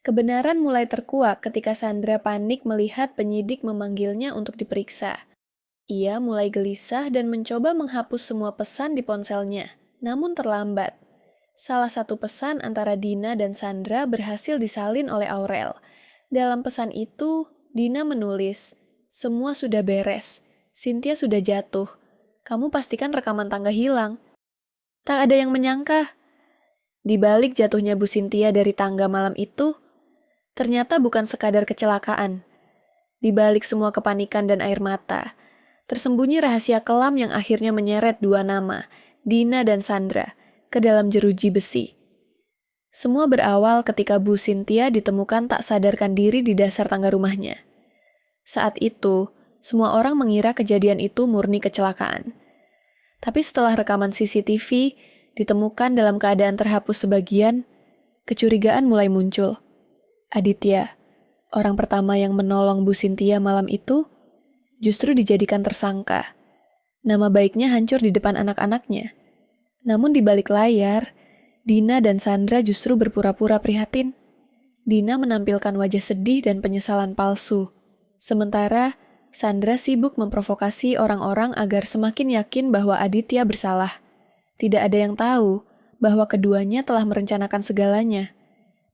Kebenaran mulai terkuak ketika Sandra panik melihat penyidik memanggilnya untuk diperiksa. Ia mulai gelisah dan mencoba menghapus semua pesan di ponselnya, namun terlambat. Salah satu pesan antara Dina dan Sandra berhasil disalin oleh Aurel. Dalam pesan itu, Dina menulis, "Semua sudah beres. Cynthia sudah jatuh. Kamu pastikan rekaman tangga hilang." Tak ada yang menyangka. Di balik jatuhnya Bu Cynthia dari tangga malam itu, ternyata bukan sekadar kecelakaan. Di balik semua kepanikan dan air mata, tersembunyi rahasia kelam yang akhirnya menyeret dua nama, Dina dan Sandra, ke dalam jeruji besi. Semua berawal ketika Bu Cynthia ditemukan tak sadarkan diri di dasar tangga rumahnya. Saat itu, semua orang mengira kejadian itu murni kecelakaan. Tapi setelah rekaman CCTV ditemukan dalam keadaan terhapus sebagian, kecurigaan mulai muncul. Aditya, orang pertama yang menolong Bu Cynthia malam itu, justru dijadikan tersangka. Nama baiknya hancur di depan anak-anaknya. Namun di balik layar, Dina dan Sandra justru berpura-pura prihatin. Dina menampilkan wajah sedih dan penyesalan palsu. Sementara, Sandra sibuk memprovokasi orang-orang agar semakin yakin bahwa Aditya bersalah. Tidak ada yang tahu bahwa keduanya telah merencanakan segalanya.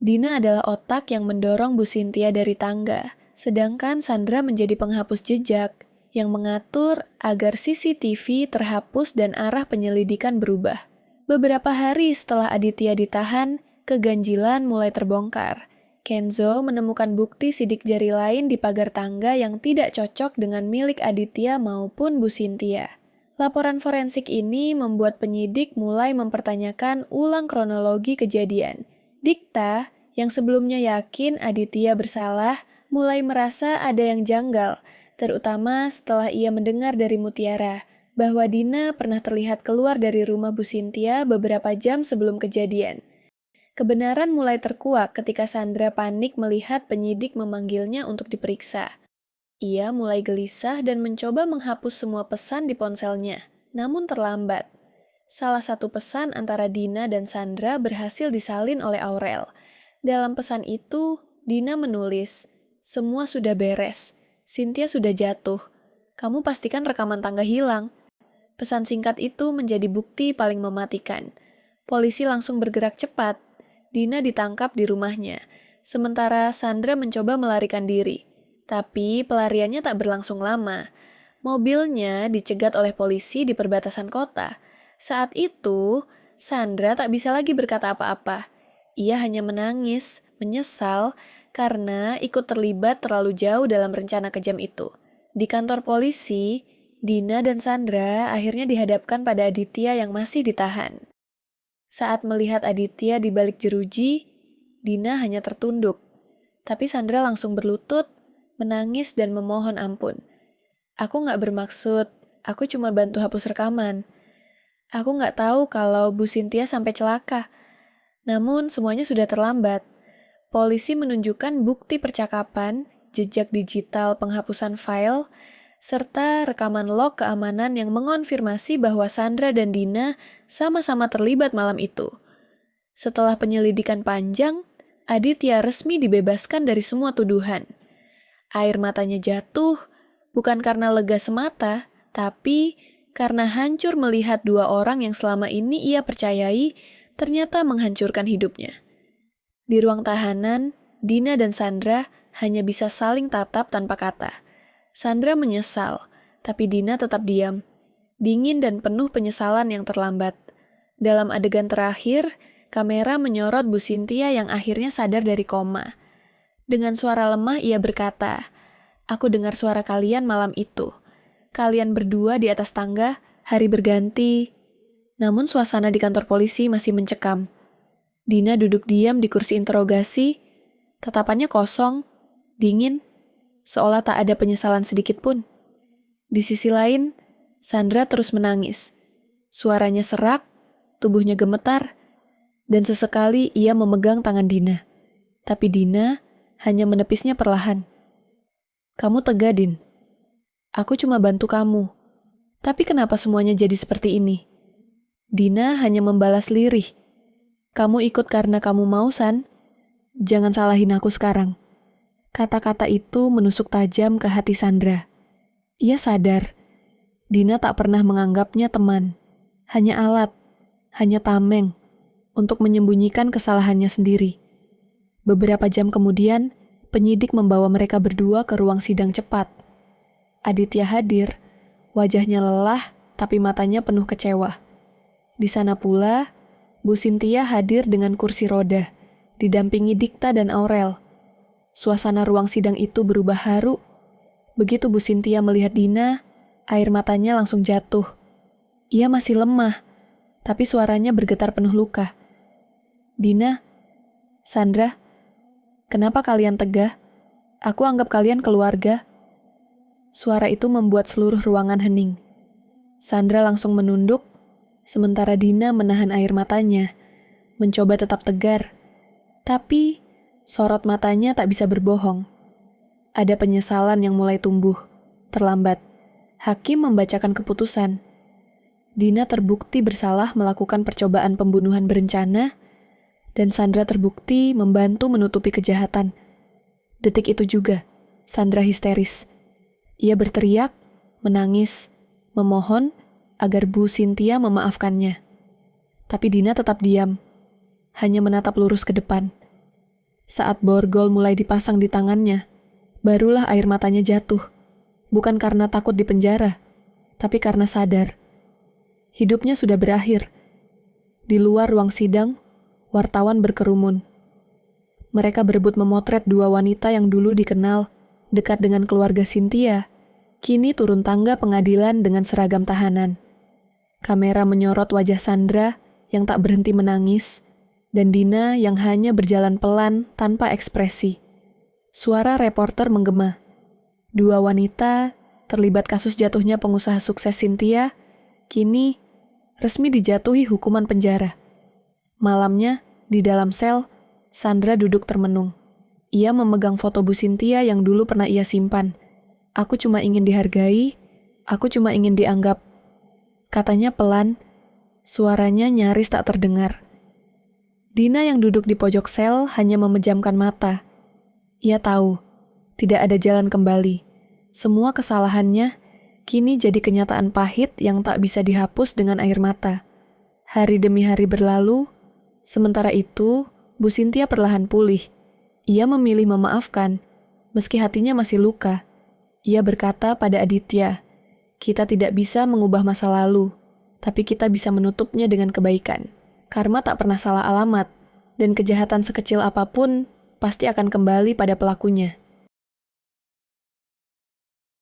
Dina adalah otak yang mendorong Bu Cynthia dari tangga, sedangkan Sandra menjadi penghapus jejak yang mengatur agar CCTV terhapus dan arah penyelidikan berubah. Beberapa hari setelah Aditya ditahan, keganjilan mulai terbongkar. Kenzo menemukan bukti sidik jari lain di pagar tangga yang tidak cocok dengan milik Aditya maupun Bu Cynthia. Laporan forensik ini membuat penyidik mulai mempertanyakan ulang kronologi kejadian. Dikta, yang sebelumnya yakin Aditya bersalah, mulai merasa ada yang janggal, terutama setelah ia mendengar dari Mutiara bahwa Dina pernah terlihat keluar dari rumah Bu Cynthia beberapa jam sebelum kejadian. Kebenaran mulai terkuak ketika Sandra panik melihat penyidik memanggilnya untuk diperiksa. Ia mulai gelisah dan mencoba menghapus semua pesan di ponselnya, namun terlambat. Salah satu pesan antara Dina dan Sandra berhasil disalin oleh Aurel. Dalam pesan itu, Dina menulis, "Semua sudah beres. Cynthia sudah jatuh. Kamu pastikan rekaman tangga hilang." Pesan singkat itu menjadi bukti paling mematikan. Polisi langsung bergerak cepat. Dina ditangkap di rumahnya, sementara Sandra mencoba melarikan diri. Tapi pelariannya tak berlangsung lama. Mobilnya dicegat oleh polisi di perbatasan kota. Saat itu, Sandra tak bisa lagi berkata apa-apa. Ia hanya menangis, menyesal, karena ikut terlibat terlalu jauh dalam rencana kejam itu. Di kantor polisi, Dina dan Sandra akhirnya dihadapkan pada Aditya yang masih ditahan. Saat melihat Aditya di balik jeruji, Dina hanya tertunduk. Tapi Sandra langsung berlutut, menangis dan memohon ampun. "Aku gak bermaksud, aku cuma bantu hapus rekaman. Aku gak tahu kalau Bu Cynthia sampai celaka. Namun semuanya sudah terlambat." Polisi menunjukkan bukti percakapan, jejak digital penghapusan file, serta rekaman log keamanan yang mengonfirmasi bahwa Sandra dan Dina sama-sama terlibat malam itu. Setelah penyelidikan panjang, Aditya resmi dibebaskan dari semua tuduhan. Air matanya jatuh, bukan karena lega semata, tapi karena hancur melihat dua orang yang selama ini ia percayai ternyata menghancurkan hidupnya. Di ruang tahanan, Dina dan Sandra hanya bisa saling tatap tanpa kata. Sandra menyesal, tapi Dina tetap diam. Dingin dan penuh penyesalan yang terlambat. Dalam adegan terakhir, kamera menyorot Bu Cynthia yang akhirnya sadar dari koma. Dengan suara lemah ia berkata, "Aku dengar suara kalian malam itu. Kalian berdua di atas tangga, hari berganti." Namun suasana di kantor polisi masih mencekam. Dina duduk diam di kursi interogasi, tatapannya kosong, dingin, seolah tak ada penyesalan sedikit pun. Di sisi lain, Sandra terus menangis. Suaranya serak, tubuhnya gemetar, dan sesekali ia memegang tangan Dina. Tapi Dina hanya menepisnya perlahan. "Kamu tega, Din. Aku cuma bantu kamu. Tapi kenapa semuanya jadi seperti ini?" Dina hanya membalas lirih. "Kamu ikut karena kamu mau, San. Jangan salahin aku sekarang. Kata-kata itu menusuk tajam ke hati Sandra. Ia sadar, Dina tak pernah menganggapnya teman. Hanya alat, hanya tameng, untuk menyembunyikan kesalahannya sendiri. Beberapa jam kemudian, penyidik membawa mereka berdua ke ruang sidang cepat. Aditya hadir, wajahnya lelah tapi matanya penuh kecewa. Di sana pula, Bu Cynthia hadir dengan kursi roda, didampingi Dikta dan Aurel. Suasana ruang sidang itu berubah haru. Begitu Bu Cynthia melihat Dina, air matanya langsung jatuh. Ia masih lemah, tapi suaranya bergetar penuh luka. Dina, Sandra, kenapa kalian tegah? Aku anggap kalian keluarga. Suara itu membuat seluruh ruangan hening. Sandra langsung menunduk, sementara Dina menahan air matanya, mencoba tetap tegar. Tapi, sorot matanya tak bisa berbohong. Ada penyesalan yang mulai tumbuh. Terlambat, hakim membacakan keputusan. Dina terbukti bersalah melakukan percobaan pembunuhan berencana, dan Sandra terbukti membantu menutupi kejahatan. Detik itu juga, Sandra histeris. Ia berteriak, menangis, memohon agar Bu Cynthia memaafkannya. Tapi Dina tetap diam, hanya menatap lurus ke depan. Saat borgol mulai dipasang di tangannya, barulah air matanya jatuh. Bukan karena takut dipenjara, tapi karena sadar. Hidupnya sudah berakhir. Di luar ruang sidang, wartawan berkerumun. Mereka berebut memotret dua wanita yang dulu dikenal, dekat dengan keluarga Cynthia, kini turun tangga pengadilan dengan seragam tahanan. Kamera menyorot wajah Sandra yang tak berhenti menangis, dan Dina yang hanya berjalan pelan tanpa ekspresi. Suara reporter menggema. Dua wanita terlibat kasus jatuhnya pengusaha sukses Cynthia, kini resmi dijatuhi hukuman penjara. Malamnya, di dalam sel, Sandra duduk termenung. Ia memegang foto Bu Cynthia yang dulu pernah ia simpan. Aku cuma ingin dihargai, aku cuma ingin dianggap. Katanya pelan, suaranya nyaris tak terdengar. Dina yang duduk di pojok sel hanya memejamkan mata. Ia tahu, tidak ada jalan kembali. Semua kesalahannya kini jadi kenyataan pahit yang tak bisa dihapus dengan air mata. Hari demi hari berlalu, sementara itu Bu Cynthia perlahan pulih. Ia memilih memaafkan, meski hatinya masih luka. Ia berkata pada Aditya, kita tidak bisa mengubah masa lalu, tapi kita bisa menutupnya dengan kebaikan. Karma tak pernah salah alamat, dan kejahatan sekecil apapun pasti akan kembali pada pelakunya.